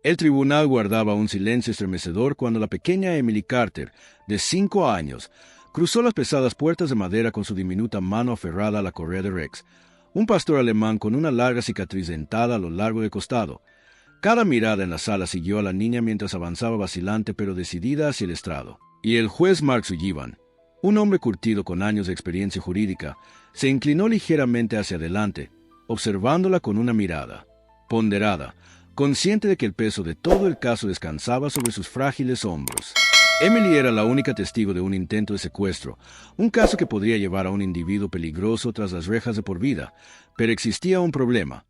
El tribunal guardaba un silencio estremecedor cuando la pequeña Emily Carter, de 5 años, cruzó las pesadas puertas de madera con su diminuta mano aferrada a la correa de Rex, un pastor alemán con una larga cicatriz dentada a lo largo del costado. Cada mirada en la sala siguió a la niña mientras avanzaba vacilante pero decidida hacia el estrado. Y el juez Mark Sullivan, un hombre curtido con años de experiencia jurídica, se inclinó ligeramente hacia adelante, observándola con una mirada ponderada, consciente de que el peso de todo el caso descansaba sobre sus frágiles hombros. Emily era la única testigo de un intento de secuestro, un caso que podría llevar a un individuo peligroso tras las rejas de por vida, pero existía un problema.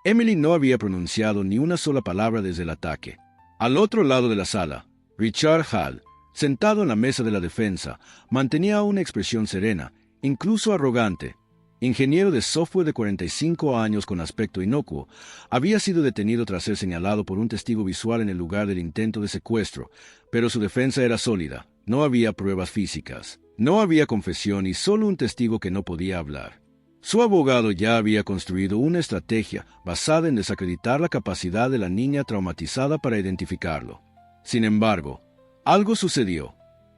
Emily no había pronunciado ni una sola palabra desde el ataque. Al otro lado de la sala, Richard Hall, sentado en la mesa de la defensa, mantenía una expresión serena, incluso arrogante. Ingeniero de software de 45 años con aspecto inocuo, había sido detenido tras ser señalado por un testigo visual en el lugar del intento de secuestro, pero su defensa era sólida. No había pruebas físicas, no había confesión y solo un testigo que no podía hablar. Su abogado ya había construido una estrategia basada en desacreditar la capacidad de la niña traumatizada para identificarlo. Sin embargo, algo sucedió.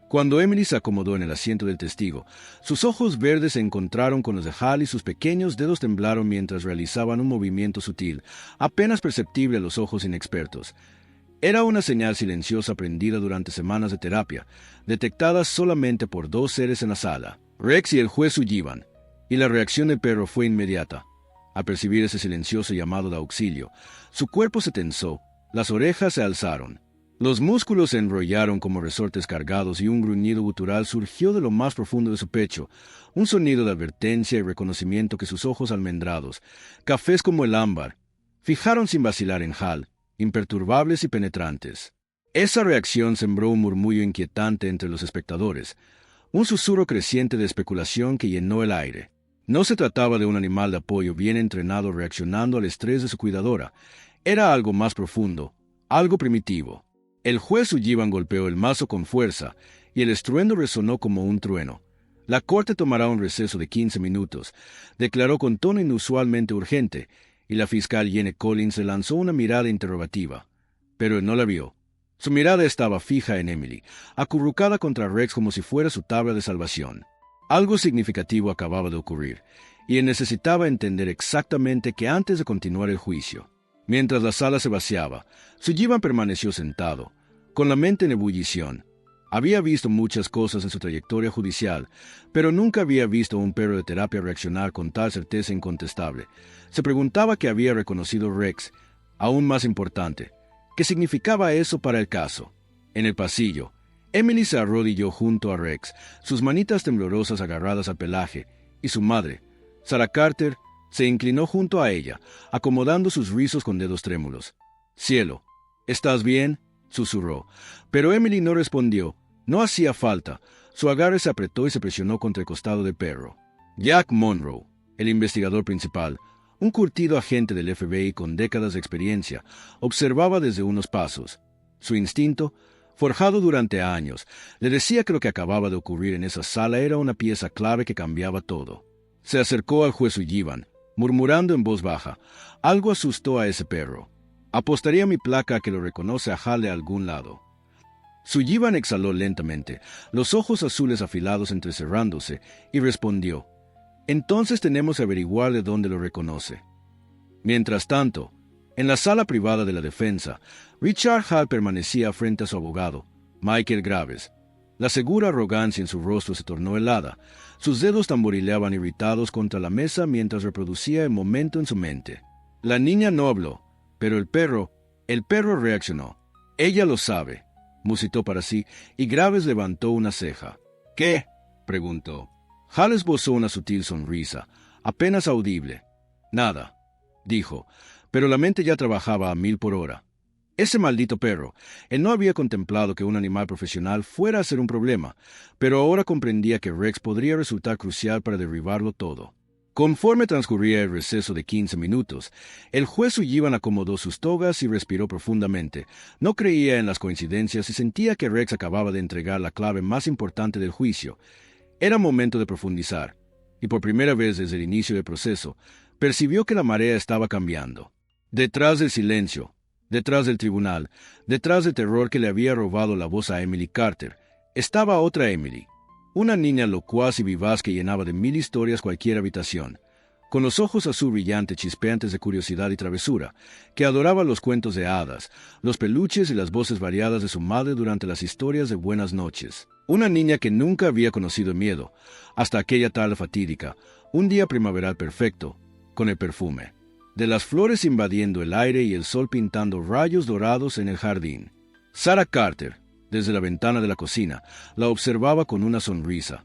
Cuando Emily se acomodó en el asiento del testigo, sus ojos verdes se encontraron con los de Hal y sus pequeños dedos temblaron mientras realizaban un movimiento sutil, apenas perceptible a los ojos inexpertos. Era una señal silenciosa aprendida durante semanas de terapia, detectada solamente por 2 seres en la sala, Rex y el juez Sullivan, y la reacción del perro fue inmediata. Al percibir ese silencioso llamado de auxilio, su cuerpo se tensó, las orejas se alzaron. Los músculos se enrollaron como resortes cargados y un gruñido gutural surgió de lo más profundo de su pecho, un sonido de advertencia y reconocimiento que sus ojos almendrados, cafés como el ámbar, fijaron sin vacilar en Hal, imperturbables y penetrantes. Esa reacción sembró un murmullo inquietante entre los espectadores, un susurro creciente de especulación que llenó el aire. No se trataba de un animal de apoyo bien entrenado reaccionando al estrés de su cuidadora, era algo más profundo, algo primitivo. El juez Sullivan golpeó el mazo con fuerza, y el estruendo resonó como un trueno. La corte tomará un receso de 15 minutos, declaró con tono inusualmente urgente, y la fiscal Jenny Collins le lanzó una mirada interrogativa. Pero él no la vio. Su mirada estaba fija en Emily, acurrucada contra Rex como si fuera su tabla de salvación. Algo significativo acababa de ocurrir, y él necesitaba entender exactamente que antes de continuar el juicio. Mientras la sala se vaciaba, Sullivan permaneció sentado, con la mente en ebullición. Había visto muchas cosas en su trayectoria judicial, pero nunca había visto a un perro de terapia reaccionar con tal certeza incontestable. Se preguntaba qué había reconocido Rex. Aún más importante, ¿qué significaba eso para el caso? En el pasillo, Emily se arrodilló junto a Rex, sus manitas temblorosas agarradas al pelaje, y su madre, Sarah Carter, se inclinó junto a ella, acomodando sus rizos con dedos trémulos. «Cielo, ¿estás bien?», susurró. Pero Emily no respondió. No hacía falta. Su agarre se apretó y se presionó contra el costado del perro. Jack Monroe, el investigador principal, un curtido agente del FBI con décadas de experiencia, observaba desde unos pasos. Su instinto, forjado durante años, le decía que lo que acababa de ocurrir en esa sala era una pieza clave que cambiaba todo. Se acercó al juez Sullivan, murmurando en voz baja. Algo asustó a ese perro. Apostaría mi placa a que lo reconoce a Hal de algún lado. Sullivan exhaló lentamente, los ojos azules afilados entrecerrándose, y respondió. Entonces tenemos que averiguar de dónde lo reconoce. Mientras tanto, en la sala privada de la defensa, Richard Hall permanecía frente a su abogado, Michael Graves. La segura arrogancia en su rostro se tornó helada. Sus dedos tamborileaban irritados contra la mesa mientras reproducía el momento en su mente. La niña no habló, pero el perro reaccionó. Ella lo sabe, musitó para sí, y Graves levantó una ceja. ¿Qué?, preguntó. Hal esbozó una sutil sonrisa, apenas audible. Nada, dijo, pero la mente ya trabajaba a 1000 por hora. Ese maldito perro. Él no había contemplado que un animal profesional fuera a ser un problema, pero ahora comprendía que Rex podría resultar crucial para derribarlo todo. Conforme transcurría el receso de 15 minutos, el juez Sullivan acomodó sus togas y respiró profundamente. No creía en las coincidencias y sentía que Rex acababa de entregar la clave más importante del juicio. Era momento de profundizar, y por primera vez desde el inicio del proceso, percibió que la marea estaba cambiando. Detrás del silencio, Detrás del tribunal, detrás del terror que le había robado la voz a Emily Carter, estaba otra Emily, una niña locuaz y vivaz que llenaba de 1000 historias cualquier habitación, con los ojos azul brillante chispeantes de curiosidad y travesura, que adoraba los cuentos de hadas, los peluches y las voces variadas de su madre durante las historias de buenas noches. Una niña que nunca había conocido miedo, hasta aquella tarde fatídica, un día primaveral perfecto, con el perfume de las flores invadiendo el aire y el sol pintando rayos dorados en el jardín. Sarah Carter, desde la ventana de la cocina, la observaba con una sonrisa,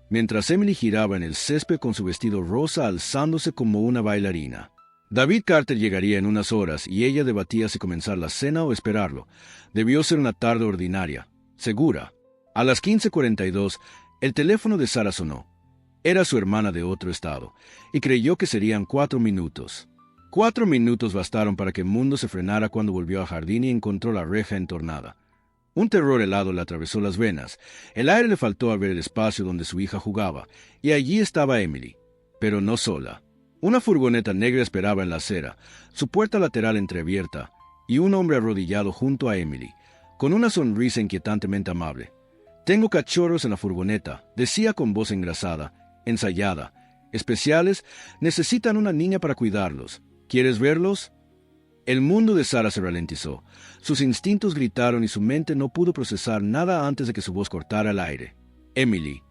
mientras Emily giraba en el césped con su vestido rosa alzándose como una bailarina. David Carter llegaría en unas horas y ella debatía si comenzar la cena o esperarlo. Debió ser una tarde ordinaria, segura. A las 15:42, el teléfono de Sarah sonó. Era su hermana de otro estado, y creyó que serían 4 minutos. 4 minutos bastaron para que el mundo se frenara cuando volvió al jardín y encontró la reja entornada. Un terror helado le atravesó las venas. El aire le faltó al ver el espacio donde su hija jugaba, y allí estaba Emily, pero no sola. Una furgoneta negra esperaba en la acera, su puerta lateral entreabierta, y un hombre arrodillado junto a Emily, con una sonrisa inquietantemente amable. «Tengo cachorros en la furgoneta», decía con voz engrasada, ensayada. «Especiales, necesitan una niña para cuidarlos. ¿Quieres verlos?» El mundo de Sarah se ralentizó. Sus instintos gritaron y su mente no pudo procesar nada antes de que su voz cortara el aire. «Emily».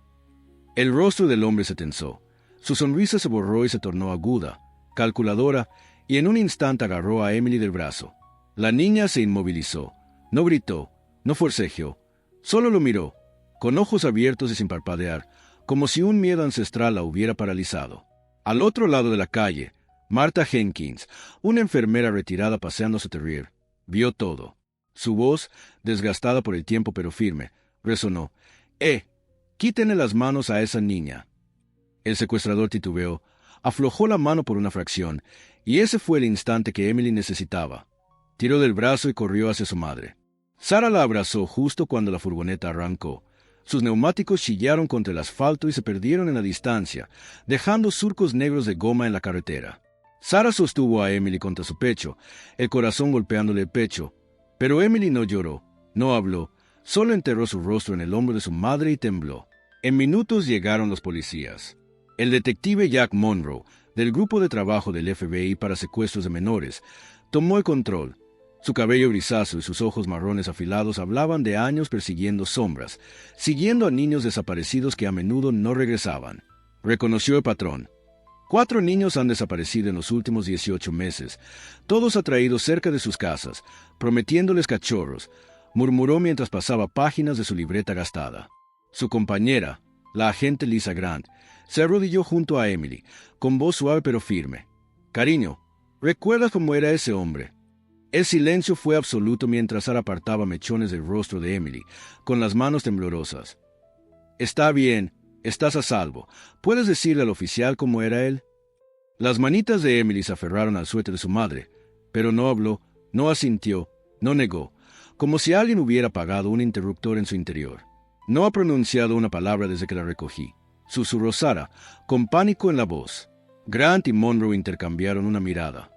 El rostro del hombre se tensó. Su sonrisa se borró y se tornó aguda, calculadora, y en un instante agarró a Emily del brazo. La niña se inmovilizó. No gritó, no forcejeó. Solo lo miró, con ojos abiertos y sin parpadear, como si un miedo ancestral la hubiera paralizado. Al otro lado de la calle, Martha Jenkins, una enfermera retirada paseando a su terrier, vio todo. Su voz, desgastada por el tiempo pero firme, resonó. Quítenle las manos a esa niña». El secuestrador titubeó, aflojó la mano por una fracción, y ese fue el instante que Emily necesitaba. Tiró del brazo y corrió hacia su madre. Sarah la abrazó justo cuando la furgoneta arrancó. Sus neumáticos chillaron contra el asfalto y se perdieron en la distancia, dejando surcos negros de goma en la carretera. Sarah sostuvo a Emily contra su pecho, el corazón golpeándole el pecho, pero Emily no lloró, no habló, solo enterró su rostro en el hombro de su madre y tembló. En minutos llegaron los policías. El detective Jack Monroe, del grupo de trabajo del FBI para secuestros de menores, tomó el control. Su cabello grisáceo y sus ojos marrones afilados hablaban de años persiguiendo sombras, siguiendo a niños desaparecidos que a menudo no regresaban. Reconoció el patrón. 4 niños han desaparecido en los últimos 18 meses, todos atraídos cerca de sus casas, prometiéndoles cachorros, murmuró mientras pasaba páginas de su libreta gastada. Su compañera, la agente Lisa Grant, se arrodilló junto a Emily, con voz suave pero firme. «Cariño, ¿recuerdas cómo era ese hombre?» El silencio fue absoluto mientras Sarah apartaba mechones del rostro de Emily, con las manos temblorosas. «Está bien, estás a salvo. ¿Puedes decirle al oficial cómo era él?» Las manitas de Emily se aferraron al suéter de su madre, pero no habló, no asintió, no negó, como si alguien hubiera apagado un interruptor en su interior. «No ha pronunciado una palabra desde que la recogí», susurró Sarah, con pánico en la voz. Grant y Monroe intercambiaron una mirada.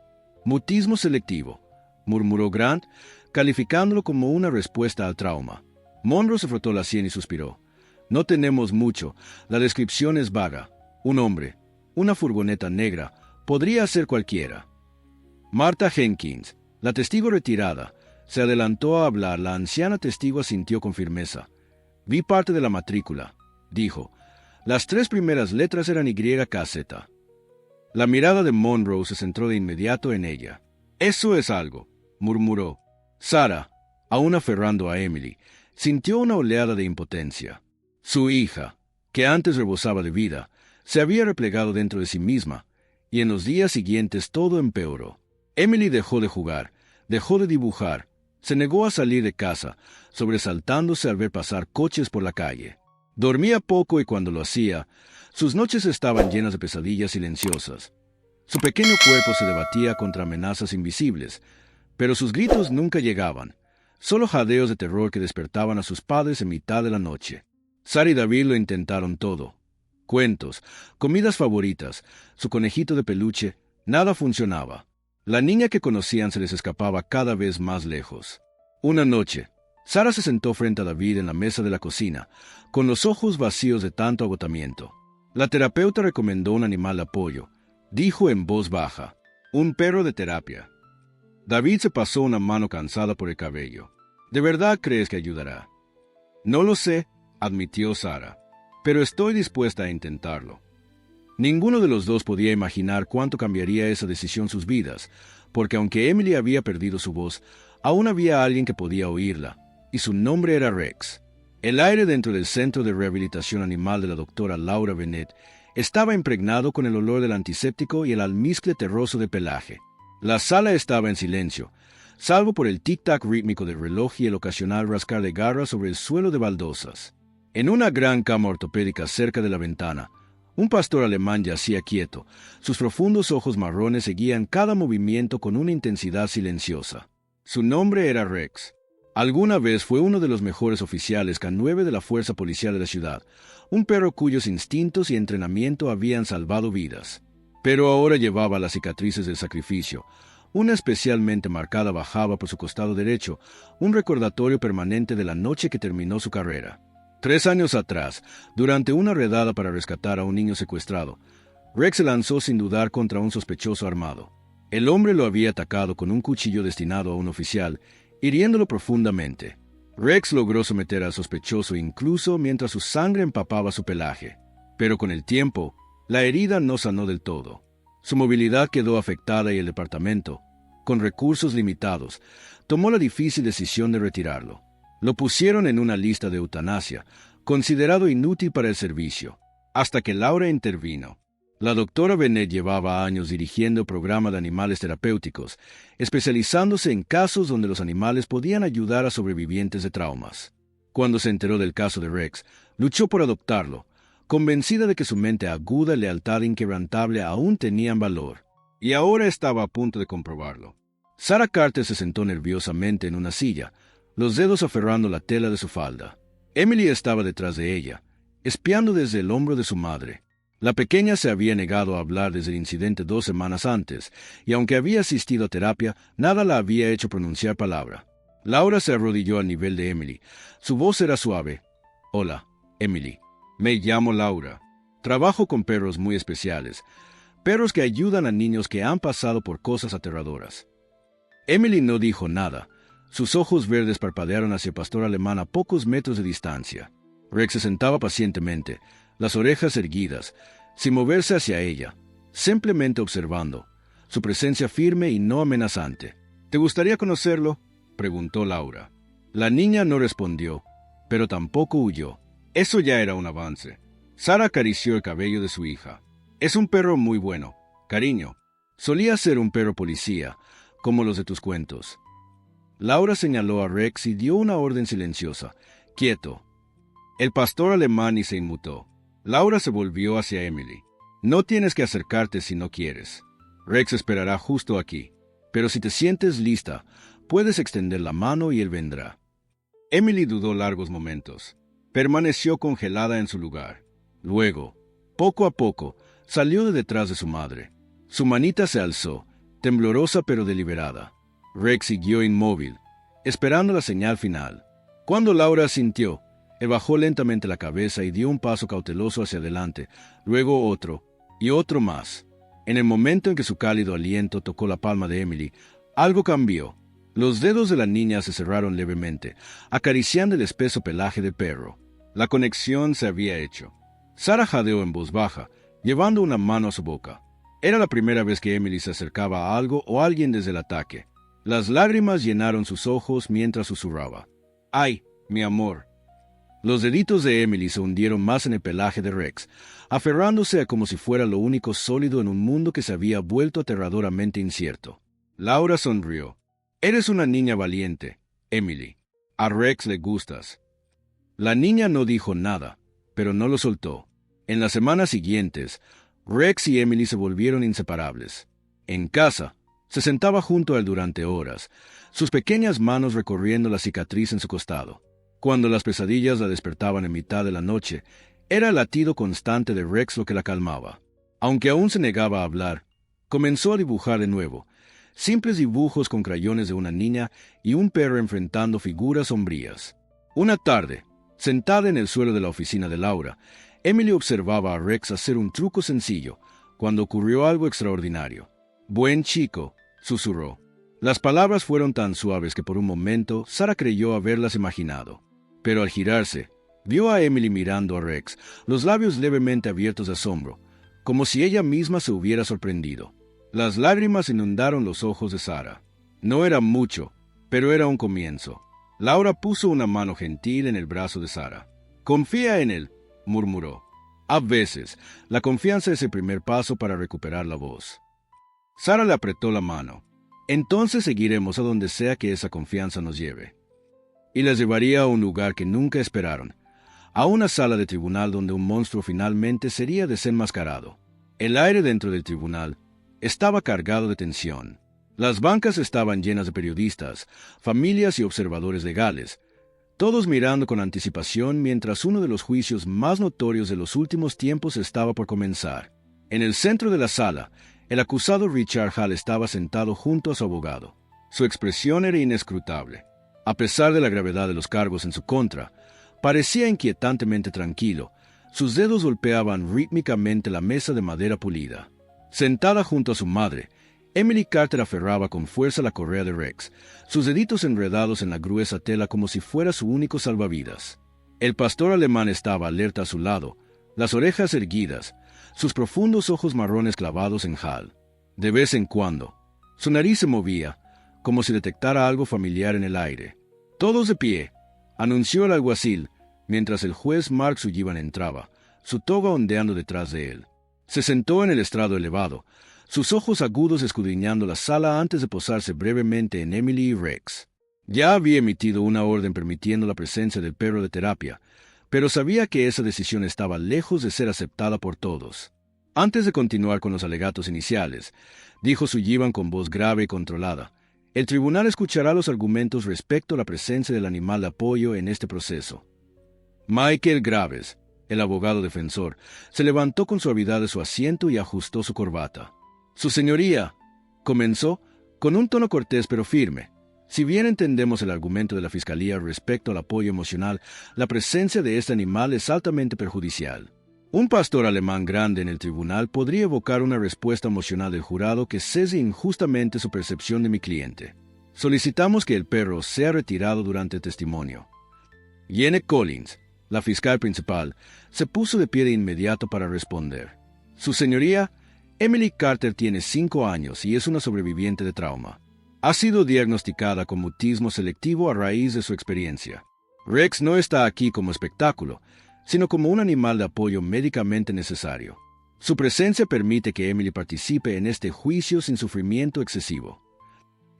«Mutismo selectivo», murmuró Grant, calificándolo como una respuesta al trauma. Monroe se frotó la sien y suspiró. «No tenemos mucho. La descripción es vaga. Un hombre, una furgoneta negra, podría ser cualquiera». Martha Jenkins, la testigo retirada, se adelantó a hablar. La anciana testigo asintió con firmeza. «Vi parte de la matrícula», dijo. «Las 3 primeras letras eran YKZ». La mirada de Monroe se centró de inmediato en ella. «Eso es algo», murmuró. Sarah, aún aferrando a Emily, sintió una oleada de impotencia. Su hija, que antes rebosaba de vida, se había replegado dentro de sí misma, y en los días siguientes todo empeoró. Emily dejó de jugar, dejó de dibujar, se negó a salir de casa, sobresaltándose al ver pasar coches por la calle. Dormía poco y cuando lo hacía, sus noches estaban llenas de pesadillas silenciosas. Su pequeño cuerpo se debatía contra amenazas invisibles, pero sus gritos nunca llegaban, solo jadeos de terror que despertaban a sus padres en mitad de la noche. Sarah y David lo intentaron todo. Cuentos, comidas favoritas, su conejito de peluche, nada funcionaba. La niña que conocían se les escapaba cada vez más lejos. Una noche, Sara se sentó frente a David en la mesa de la cocina, con los ojos vacíos de tanto agotamiento. La terapeuta recomendó un animal de apoyo. Dijo en voz baja: «Un perro de terapia». David se pasó una mano cansada por el cabello. «¿De verdad crees que ayudará?» «No lo sé», admitió Sara, «pero estoy dispuesta a intentarlo». Ninguno de los dos podía imaginar cuánto cambiaría esa decisión sus vidas, porque aunque Emily había perdido su voz, aún había alguien que podía oírla, y su nombre era Rex. El aire dentro del Centro de Rehabilitación Animal de la doctora Laura Bennett estaba impregnado con el olor del antiséptico y el almizcle terroso de pelaje. La sala estaba en silencio, salvo por el tic-tac rítmico del reloj y el ocasional rascar de garras sobre el suelo de baldosas. En una gran cama ortopédica cerca de la ventana, un pastor alemán yacía quieto. Sus profundos ojos marrones seguían cada movimiento con una intensidad silenciosa. Su nombre era Rex. Alguna vez fue uno de los mejores oficiales K9 de la fuerza policial de la ciudad, un perro cuyos instintos y entrenamiento habían salvado vidas. Pero ahora llevaba las cicatrices del sacrificio. Una especialmente marcada bajaba por su costado derecho, un recordatorio permanente de la noche que terminó su carrera. 3 años atrás, durante una redada para rescatar a un niño secuestrado, Rex se lanzó sin dudar contra un sospechoso armado. El hombre lo había atacado con un cuchillo destinado a un oficial, hiriéndolo profundamente. Rex logró someter al sospechoso incluso mientras su sangre empapaba su pelaje. Pero con el tiempo, la herida no sanó del todo. Su movilidad quedó afectada y el departamento, con recursos limitados, tomó la difícil decisión de retirarlo. Lo pusieron en una lista de eutanasia, considerado inútil para el servicio, hasta que Laura intervino. La doctora Bennett llevaba años dirigiendo el programa de animales terapéuticos, especializándose en casos donde los animales podían ayudar a sobrevivientes de traumas. Cuando se enteró del caso de Rex, luchó por adoptarlo, convencida de que su mente aguda y lealtad inquebrantable aún tenían valor. Y ahora estaba a punto de comprobarlo. Sarah Carter se sentó nerviosamente en una silla, los dedos aferrando la tela de su falda. Emily estaba detrás de ella, espiando desde el hombro de su madre. La pequeña se había negado a hablar desde el incidente 2 semanas antes, y aunque había asistido a terapia, nada la había hecho pronunciar palabra. Laura se arrodilló al nivel de Emily. Su voz era suave. «Hola, Emily. Me llamo Laura. Trabajo con perros muy especiales, perros que ayudan a niños que han pasado por cosas aterradoras». Emily no dijo nada. Sus ojos verdes parpadearon hacia el pastor alemán a pocos metros de distancia. Rex se sentaba pacientemente, las orejas erguidas, sin moverse hacia ella, simplemente observando, su presencia firme y no amenazante. «¿Te gustaría conocerlo?», preguntó Laura. La niña no respondió, pero tampoco huyó. Eso ya era un avance. Sara acarició el cabello de su hija. «Es un perro muy bueno, cariño. Solía ser un perro policía, como los de tus cuentos». Laura señaló a Rex y dio una orden silenciosa. «Quieto». El pastor alemán se inmutó. Laura se volvió hacia Emily. «No tienes que acercarte si no quieres. Rex esperará justo aquí. Pero si te sientes lista, puedes extender la mano y él vendrá». Emily dudó largos momentos. Permaneció congelada en su lugar. Luego, poco a poco, salió de detrás de su madre. Su manita se alzó, temblorosa pero deliberada. Rex siguió inmóvil, esperando la señal final. Cuando Laura asintió, él bajó lentamente la cabeza y dio un paso cauteloso hacia adelante, luego otro, y otro más. En el momento en que su cálido aliento tocó la palma de Emily, algo cambió. Los dedos de la niña se cerraron levemente, acariciando el espeso pelaje del perro. La conexión se había hecho. Sara jadeó en voz baja, llevando una mano a su boca. Era la primera vez que Emily se acercaba a algo o alguien desde el ataque. Las lágrimas llenaron sus ojos mientras susurraba. «Ay, mi amor». Los deditos de Emily se hundieron más en el pelaje de Rex, aferrándose a como si fuera lo único sólido en un mundo que se había vuelto aterradoramente incierto. Laura sonrió. «Eres una niña valiente, Emily. A Rex le gustas». La niña no dijo nada, pero no lo soltó. En las semanas siguientes, Rex y Emily se volvieron inseparables. En casa, se sentaba junto a él durante horas, sus pequeñas manos recorriendo la cicatriz en su costado. Cuando las pesadillas la despertaban en mitad de la noche, era el latido constante de Rex lo que la calmaba. Aunque aún se negaba a hablar, comenzó a dibujar de nuevo, simples dibujos con crayones de una niña y un perro enfrentando figuras sombrías. Una tarde, sentada en el suelo de la oficina de Laura, Emily observaba a Rex hacer un truco sencillo, cuando ocurrió algo extraordinario. «Buen chico», susurró. Las palabras fueron tan suaves que por un momento Sara creyó haberlas imaginado. Pero al girarse, vio a Emily mirando a Rex, los labios levemente abiertos de asombro, como si ella misma se hubiera sorprendido. Las lágrimas inundaron los ojos de Sara. No era mucho, pero era un comienzo. Laura puso una mano gentil en el brazo de Sara. «Confía en él», murmuró. A veces, la confianza es el primer paso para recuperar la voz. Sara le apretó la mano. «Entonces seguiremos a donde sea que esa confianza nos lleve». Y les llevaría a un lugar que nunca esperaron, a una sala de tribunal donde un monstruo finalmente sería desenmascarado. El aire dentro del tribunal estaba cargado de tensión. Las bancas estaban llenas de periodistas, familias y observadores legales, todos mirando con anticipación mientras uno de los juicios más notorios de los últimos tiempos estaba por comenzar. En el centro de la sala, el acusado Richard Hall estaba sentado junto a su abogado. Su expresión era inescrutable. A pesar de la gravedad de los cargos en su contra, parecía inquietantemente tranquilo. Sus dedos golpeaban rítmicamente la mesa de madera pulida. Sentada junto a su madre, Emily Carter aferraba con fuerza la correa de Rex, sus deditos enredados en la gruesa tela como si fuera su único salvavidas. El pastor alemán estaba alerta a su lado, las orejas erguidas, sus profundos ojos marrones clavados en Hall. De vez en cuando, su nariz se movía, como si detectara algo familiar en el aire. «Todos de pie», anunció el alguacil, mientras el juez Mark Sullivan entraba, su toga ondeando detrás de él. Se sentó en el estrado elevado, sus ojos agudos escudriñando la sala antes de posarse brevemente en Emily y Rex. Ya había emitido una orden permitiendo la presencia del perro de terapia, pero sabía que esa decisión estaba lejos de ser aceptada por todos. Antes de continuar con los alegatos iniciales, dijo Sullivan con voz grave y controlada, «El tribunal escuchará los argumentos respecto a la presencia del animal de apoyo en este proceso». Michael Graves, el abogado defensor, se levantó con suavidad de su asiento y ajustó su corbata. «Su señoría», comenzó, con un tono cortés pero firme. «Si bien entendemos el argumento de la Fiscalía respecto al apoyo emocional, la presencia de este animal es altamente perjudicial. Un pastor alemán grande en el tribunal podría evocar una respuesta emocional del jurado que cese injustamente su percepción de mi cliente. Solicitamos que el perro sea retirado durante el testimonio». Jeanette Collins, la fiscal principal, se puso de pie de inmediato para responder. «Su señoría, Emily Carter tiene 5 años y es una sobreviviente de trauma. Ha sido diagnosticada con mutismo selectivo a raíz de su experiencia. Rex no está aquí como espectáculo, sino como un animal de apoyo médicamente necesario. Su presencia permite que Emily participe en este juicio sin sufrimiento excesivo».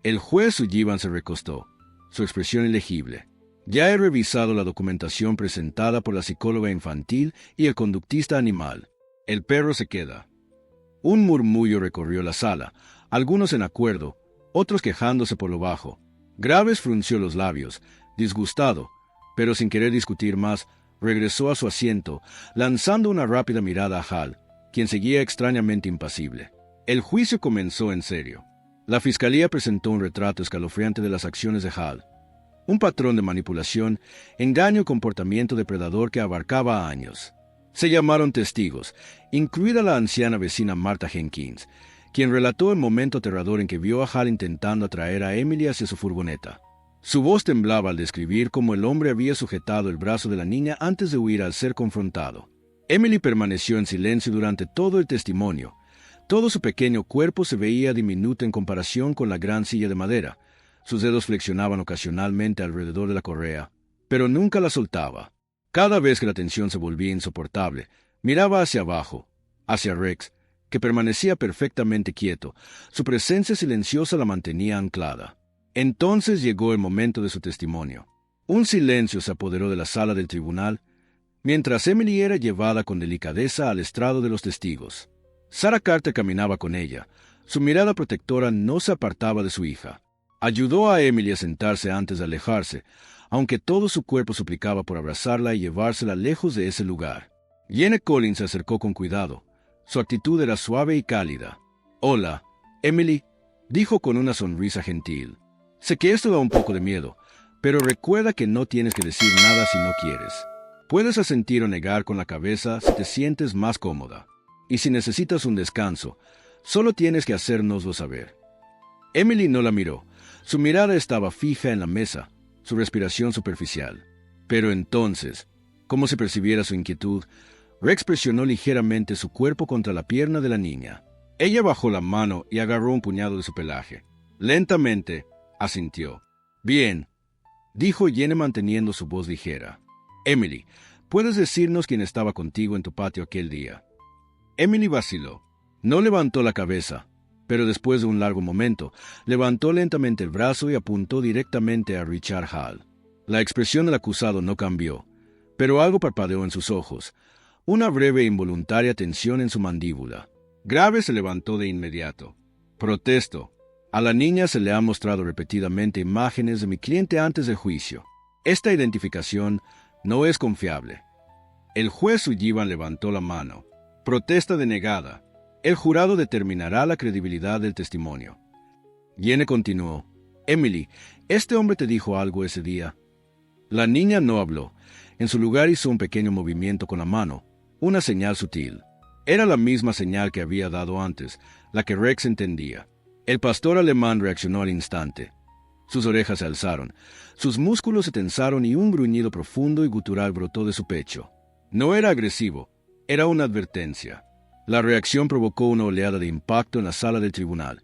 El juez Sullivan se recostó, su expresión ilegible. «Ya he revisado la documentación presentada por la psicóloga infantil y el conductista animal. El perro se queda». Un murmullo recorrió la sala, algunos en acuerdo, otros quejándose por lo bajo. Graves frunció los labios, disgustado, pero sin querer discutir más, regresó a su asiento, lanzando una rápida mirada a Hall, quien seguía extrañamente impasible. El juicio comenzó en serio. La fiscalía presentó un retrato escalofriante de las acciones de Hall. Un patrón de manipulación, engaño y comportamiento depredador que abarcaba años. Se llamaron testigos, incluida la anciana vecina Martha Jenkins, quien relató el momento aterrador en que vio a Hall intentando atraer a Emily hacia su furgoneta. Su voz temblaba al describir cómo el hombre había sujetado el brazo de la niña antes de huir al ser confrontado. Emily permaneció en silencio durante todo el testimonio. Todo su pequeño cuerpo se veía diminuto en comparación con la gran silla de madera. Sus dedos flexionaban ocasionalmente alrededor de la correa, pero nunca la soltaba. Cada vez que la tensión se volvía insoportable, miraba hacia abajo, hacia Rex, que permanecía perfectamente quieto. Su presencia silenciosa la mantenía anclada. Entonces llegó el momento de su testimonio. Un silencio se apoderó de la sala del tribunal, mientras Emily era llevada con delicadeza al estrado de los testigos. Sara Carter caminaba con ella. Su mirada protectora no se apartaba de su hija. Ayudó a Emily a sentarse antes de alejarse, aunque todo su cuerpo suplicaba por abrazarla y llevársela lejos de ese lugar. Jeanette Collins se acercó con cuidado. Su actitud era suave y cálida. «Hola, Emily», dijo con una sonrisa gentil. Sé que esto da un poco de miedo, pero recuerda que no tienes que decir nada si no quieres. Puedes asentir o negar con la cabeza si te sientes más cómoda. Y si necesitas un descanso, solo tienes que hacérnoslo saber. Emily no la miró. Su mirada estaba fija en la mesa, su respiración superficial. Pero entonces, como si percibiera su inquietud, Rex presionó ligeramente su cuerpo contra la pierna de la niña. Ella bajó la mano y agarró un puñado de su pelaje. Lentamente, asintió. Bien, dijo Jenny manteniendo su voz ligera. Emily, ¿puedes decirnos quién estaba contigo en tu patio aquel día? Emily vaciló. No levantó la cabeza, pero después de un largo momento, levantó lentamente el brazo y apuntó directamente a Richard Hall. La expresión del acusado no cambió, pero algo parpadeó en sus ojos, una breve e involuntaria tensión en su mandíbula. Graves se levantó de inmediato. Protesto. A la niña se le han mostrado repetidamente imágenes de mi cliente antes del juicio. Esta identificación no es confiable. El juez Sullivan levantó la mano. Protesta denegada. El jurado determinará la credibilidad del testimonio. Jenny continuó. Emily, ¿este hombre te dijo algo ese día? La niña no habló. En su lugar hizo un pequeño movimiento con la mano, una señal sutil. Era la misma señal que había dado antes, la que Rex entendía. El pastor alemán reaccionó al instante. Sus orejas se alzaron, sus músculos se tensaron y un gruñido profundo y gutural brotó de su pecho. No era agresivo, era una advertencia. La reacción provocó una oleada de impacto en la sala del tribunal.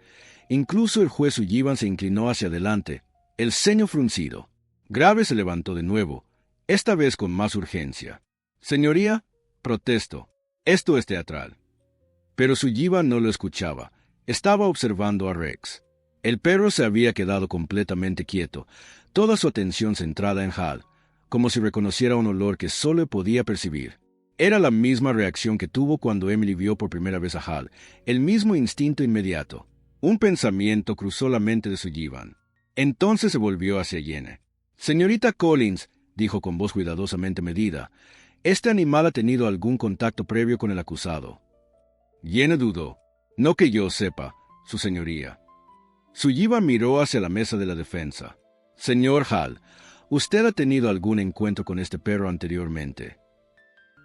Incluso el juez Sullivan se inclinó hacia adelante, el ceño fruncido. Graves se levantó de nuevo, esta vez con más urgencia. Señoría, protesto, esto es teatral. Pero Sullivan no lo escuchaba. Estaba observando a Rex. El perro se había quedado completamente quieto, toda su atención centrada en Hal, como si reconociera un olor que solo podía percibir. Era la misma reacción que tuvo cuando Emily vio por primera vez a Hal, el mismo instinto inmediato. Un pensamiento cruzó la mente de Sullivan. Entonces se volvió hacia Jenny. Señorita Collins, dijo con voz cuidadosamente medida, ¿este animal ha tenido algún contacto previo con el acusado? Jenny dudó. No que yo sepa, su señoría. Sullivan miró hacia la mesa de la defensa. Señor Hall, ¿usted ha tenido algún encuentro con este perro anteriormente?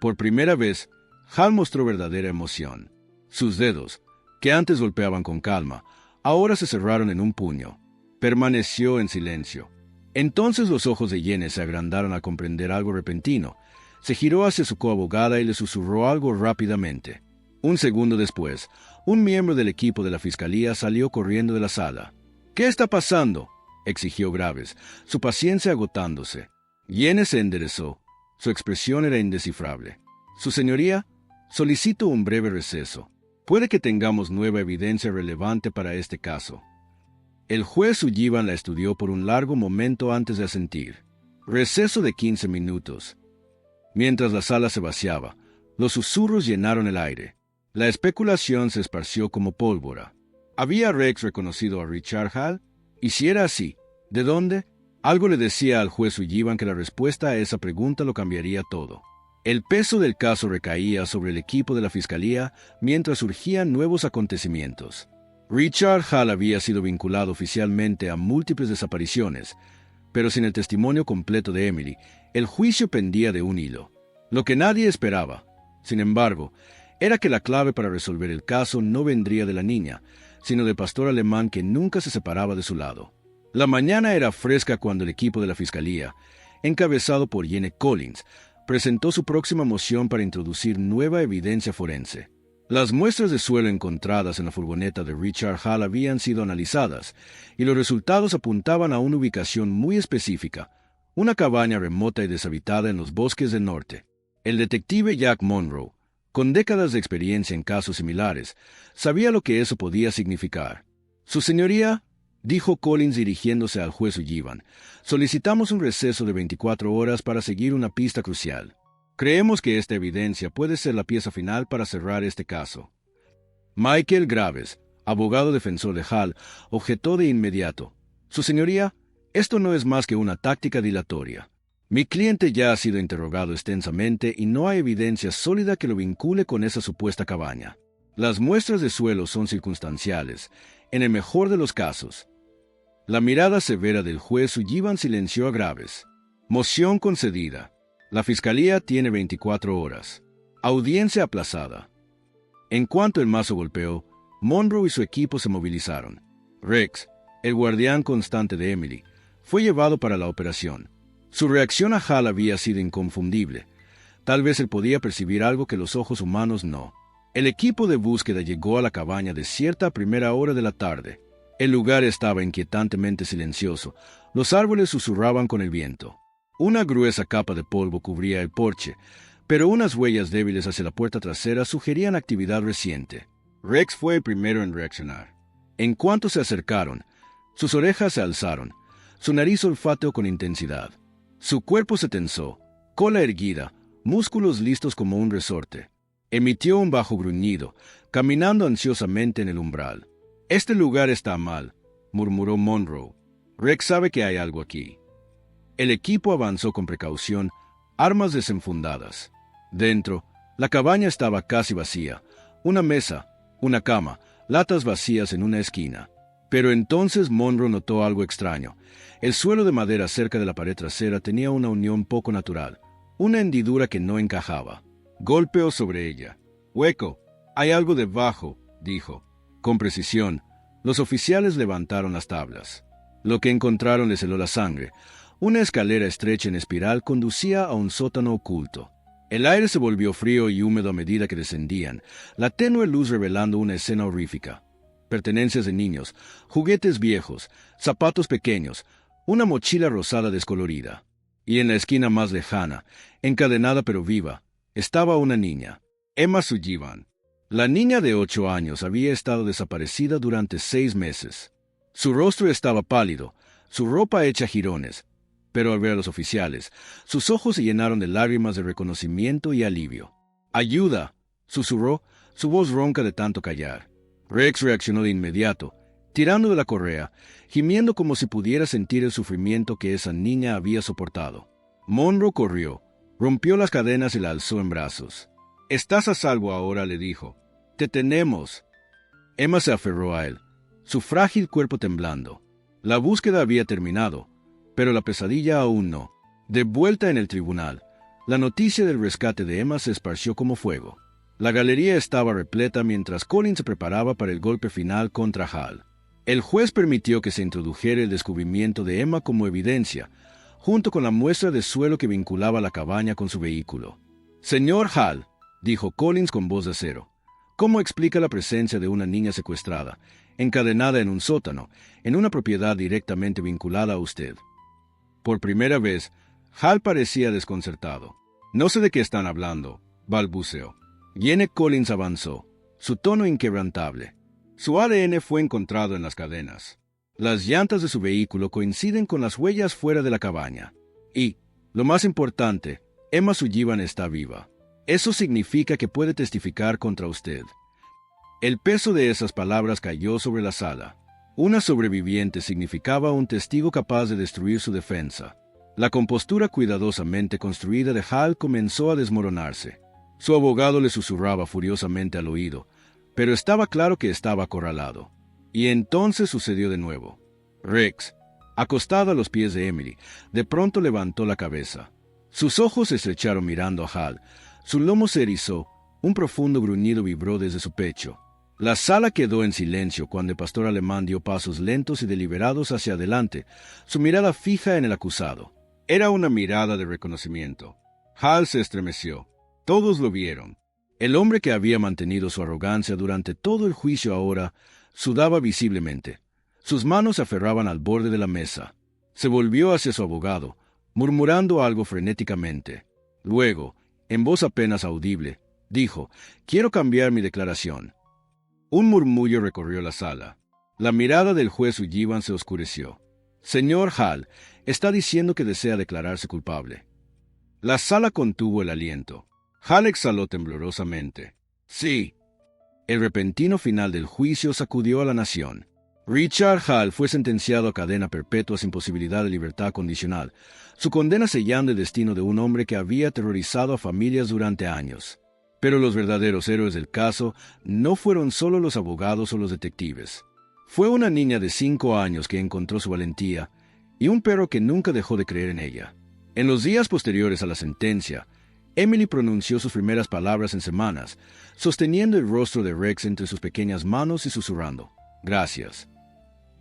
Por primera vez, Hall mostró verdadera emoción. Sus dedos, que antes golpeaban con calma, ahora se cerraron en un puño. Permaneció en silencio. Entonces los ojos de Jenny se agrandaron al comprender algo repentino. Se giró hacia su coabogada y le susurró algo rápidamente. Un segundo después, un miembro del equipo de la fiscalía salió corriendo de la sala. ¿Qué está pasando?, exigió Graves, su paciencia agotándose. Jenny se enderezó. Su expresión era indescifrable. Su señoría, solicito un breve receso. Puede que tengamos nueva evidencia relevante para este caso. El juez Sullivan la estudió por un largo momento antes de asentir. Receso de 15 minutos. Mientras la sala se vaciaba, los susurros llenaron el aire. La especulación se esparció como pólvora. ¿Había Rex reconocido a Richard Hall? Y si era así, ¿de dónde? Algo le decía al juez Sullivan que la respuesta a esa pregunta lo cambiaría todo. El peso del caso recaía sobre el equipo de la fiscalía mientras surgían nuevos acontecimientos. Richard Hall había sido vinculado oficialmente a múltiples desapariciones, pero sin el testimonio completo de Emily, el juicio pendía de un hilo. Lo que nadie esperaba, sin embargo, era que la clave para resolver el caso no vendría de la niña, sino del pastor alemán que nunca se separaba de su lado. La mañana era fresca cuando el equipo de la fiscalía, encabezado por Jenny Collins, presentó su próxima moción para introducir nueva evidencia forense. Las muestras de suelo encontradas en la furgoneta de Richard Hall habían sido analizadas, y los resultados apuntaban a una ubicación muy específica, una cabaña remota y deshabitada en los bosques del norte. El detective Jack Monroe, con décadas de experiencia en casos similares, sabía lo que eso podía significar. Su señoría, dijo Collins dirigiéndose al juez Sullivan, solicitamos un receso de 24 horas para seguir una pista crucial. Creemos que esta evidencia puede ser la pieza final para cerrar este caso. Michael Graves, abogado defensor de Hall, objetó de inmediato. Su señoría, esto no es más que una táctica dilatoria. Mi cliente ya ha sido interrogado extensamente y no hay evidencia sólida que lo vincule con esa supuesta cabaña. Las muestras de suelo son circunstanciales, en el mejor de los casos. La mirada severa del juez Sullivan silenció a Graves. Moción concedida. La fiscalía tiene 24 horas. Audiencia aplazada. En cuanto el mazo golpeó, Monroe y su equipo se movilizaron. Rex, el guardián constante de Emily, fue llevado para la operación. Su reacción a Hal había sido inconfundible. Tal vez él podía percibir algo que los ojos humanos no. El equipo de búsqueda llegó a la cabaña desierta a primera hora de la tarde. El lugar estaba inquietantemente silencioso. Los árboles susurraban con el viento. Una gruesa capa de polvo cubría el porche, pero unas huellas débiles hacia la puerta trasera sugerían actividad reciente. Rex fue el primero en reaccionar. En cuanto se acercaron, sus orejas se alzaron, su nariz olfateó con intensidad. Su cuerpo se tensó, cola erguida, músculos listos como un resorte. Emitió un bajo gruñido, caminando ansiosamente en el umbral. «Este lugar está mal», murmuró Monroe. «Rex sabe que hay algo aquí». El equipo avanzó con precaución, armas desenfundadas. Dentro, la cabaña estaba casi vacía. Una mesa, una cama, latas vacías en una esquina. Pero entonces Monroe notó algo extraño. El suelo de madera cerca de la pared trasera tenía una unión poco natural, una hendidura que no encajaba. Golpeó sobre ella. «Hueco. Hay algo debajo», dijo. Con precisión, los oficiales levantaron las tablas. Lo que encontraron les heló la sangre. Una escalera estrecha en espiral conducía a un sótano oculto. El aire se volvió frío y húmedo a medida que descendían, la tenue luz revelando una escena horrífica. Pertenencias de niños, juguetes viejos, zapatos pequeños, una mochila rosada descolorida. Y en la esquina más lejana, encadenada pero viva, estaba una niña, Emma Sullivan. La niña de 8 años había estado desaparecida durante 6 meses. Su rostro estaba pálido, su ropa hecha jirones, pero al ver a los oficiales, sus ojos se llenaron de lágrimas de reconocimiento y alivio. «¡Ayuda!», susurró, su voz ronca de tanto callar. Rex reaccionó de inmediato, tirando de la correa, gimiendo como si pudiera sentir el sufrimiento que esa niña había soportado. Monroe corrió, rompió las cadenas y la alzó en brazos. «Estás a salvo ahora», le dijo. «Te tenemos». Emma se aferró a él, su frágil cuerpo temblando. La búsqueda había terminado, pero la pesadilla aún no. De vuelta en el tribunal, la noticia del rescate de Emma se esparció como fuego. La galería estaba repleta mientras Collins se preparaba para el golpe final contra Hal. El juez permitió que se introdujera el descubrimiento de Emma como evidencia, junto con la muestra de suelo que vinculaba la cabaña con su vehículo. «Señor Hal», dijo Collins con voz de acero, «¿cómo explica la presencia de una niña secuestrada, encadenada en un sótano, en una propiedad directamente vinculada a usted?» Por primera vez, Hal parecía desconcertado. «No sé de qué están hablando», balbuceó. Jenny Collins avanzó, su tono inquebrantable. Su ADN fue encontrado en las cadenas. Las llantas de su vehículo coinciden con las huellas fuera de la cabaña. Y, lo más importante, Emma Sullivan está viva. Eso significa que puede testificar contra usted. El peso de esas palabras cayó sobre la sala. Una sobreviviente significaba un testigo capaz de destruir su defensa. La compostura cuidadosamente construida de Hal comenzó a desmoronarse. Su abogado le susurraba furiosamente al oído, pero estaba claro que estaba acorralado. Y entonces sucedió de nuevo. Rex, acostado a los pies de Emily, de pronto levantó la cabeza. Sus ojos se estrecharon mirando a Hal, su lomo se erizó, un profundo gruñido vibró desde su pecho. La sala quedó en silencio cuando el pastor alemán dio pasos lentos y deliberados hacia adelante, su mirada fija en el acusado. Era una mirada de reconocimiento. Hal se estremeció. Todos lo vieron. El hombre que había mantenido su arrogancia durante todo el juicio ahora sudaba visiblemente. Sus manos se aferraban al borde de la mesa. Se volvió hacia su abogado, murmurando algo frenéticamente. Luego, en voz apenas audible, dijo: «Quiero cambiar mi declaración». Un murmullo recorrió la sala. La mirada del juez Sullivan se oscureció. «Señor Hal, está diciendo que desea declararse culpable». La sala contuvo el aliento. Hal exhaló temblorosamente. «Sí». El repentino final del juicio sacudió a la nación. Richard Hal fue sentenciado a cadena perpetua sin posibilidad de libertad condicional, su condena sellando el destino de un hombre que había aterrorizado a familias durante años. Pero los verdaderos héroes del caso no fueron solo los abogados o los detectives. Fue una niña de 5 años que encontró su valentía y un perro que nunca dejó de creer en ella. En los días posteriores a la sentencia, Emily pronunció sus primeras palabras en semanas, sosteniendo el rostro de Rex entre sus pequeñas manos y susurrando, «Gracias».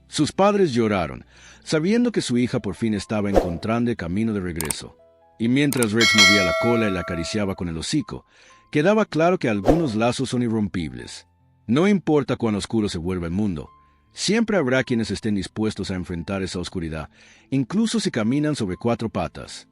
Sus padres lloraron, sabiendo que su hija por fin estaba encontrando el camino de regreso. Y mientras Rex movía la cola y la acariciaba con el hocico, quedaba claro que algunos lazos son irrompibles. No importa cuán oscuro se vuelva el mundo, siempre habrá quienes estén dispuestos a enfrentar esa oscuridad, incluso si caminan sobre 4 patas.